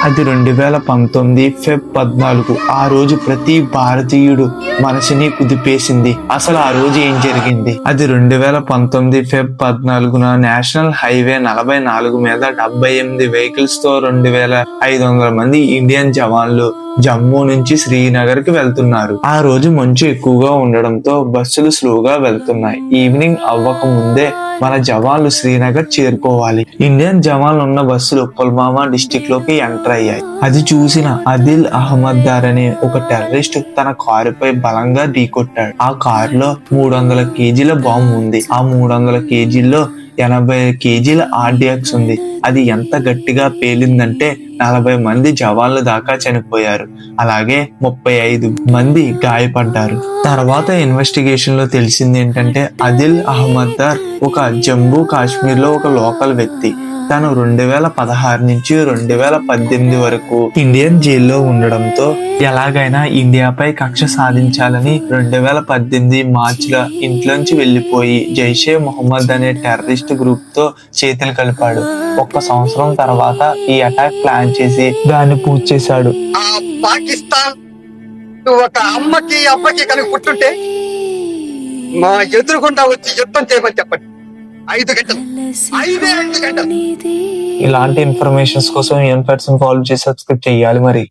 అది 2019 ఫెబ్ 14. ఆ రోజు ప్రతి భారతీయుడు మనసుని కుదిపేసింది. అసలు ఆ రోజు ఏం జరిగింది? అది 2019 ఫెబ్ 14న నేషనల్ హైవే 44 మీద 78 వెహికల్స్ తో 2500 మంది ఇండియన్ జవాన్లు జమ్మూ నుంచి శ్రీనగర్ కి వెళ్తున్నారు. ఆ రోజు మంచు ఎక్కువగా ఉండడంతో బస్సులు స్లోగా వెళ్తున్నాయి. ఈవినింగ్ అవ్వక ముందే మన జవాన్లు శ్రీనగర్ చేరుకోవాలి. ఇండియన్ జవాన్లు ఉన్న బస్సులు పుల్వామా డిస్టిక్ లోకి ఎంటర్ అయ్యాయి. అది చూసిన ఆదిల్ అహ్మద్ దార్ అనే ఒక టెర్రరిస్ట్ తన కారుపై బలంగా ఢీకొట్టాడు. ఆ కారులో 300 కేజీల బాంబు ఉంది. ఆ 300 కేజీల్లో 80 కేజీల ఆర్డిఎక్స్ ఉంది. అది ఎంత గట్టిగా పేలిందంటే 40 మంది జవాన్లు దాకా చనిపోయారు. అలాగే 35 మంది గాయపడ్డారు. తర్వాత ఇన్వెస్టిగేషన్ లో తెలిసింది ఏంటంటే ఆదిల్ అహ్మద్ దార్ ఒక జమ్మూ కాశ్మీర్ లో ఒక లోకల్ వ్యక్తి. తను 2016 నుంచి 2018 వరకు ఇండియన్ జైల్లో ఉండడంతో ఎలాగైనా ఇండియాపై కక్ష సాధించాలని 2018 మార్చిలో ఇంట్లోంచి వెళ్లిపోయి జైషే మొహమ్మద్ అనే టెర్రరిస్ట్ గ్రూప్ తో చేతులు కలిపాడు. 1 సంవత్సరం తర్వాత ఈ అటాక్ ప్లాన్ చేసి దాన్ని పూర్తి చేశాడు. పాకిస్తాన్ ఒక అమ్మకి అబ్బకి కనుక పుట్టుంటే మా ఎదురుగుండా వచ్చి యుద్ధం చేయమని చెప్పండి. 5 గంటలు. ఇలాంటి ఇన్ఫర్మేషన్స్ కోసం ఫాలో చేసి సబ్స్క్రైబ్ చేయాలి మరి.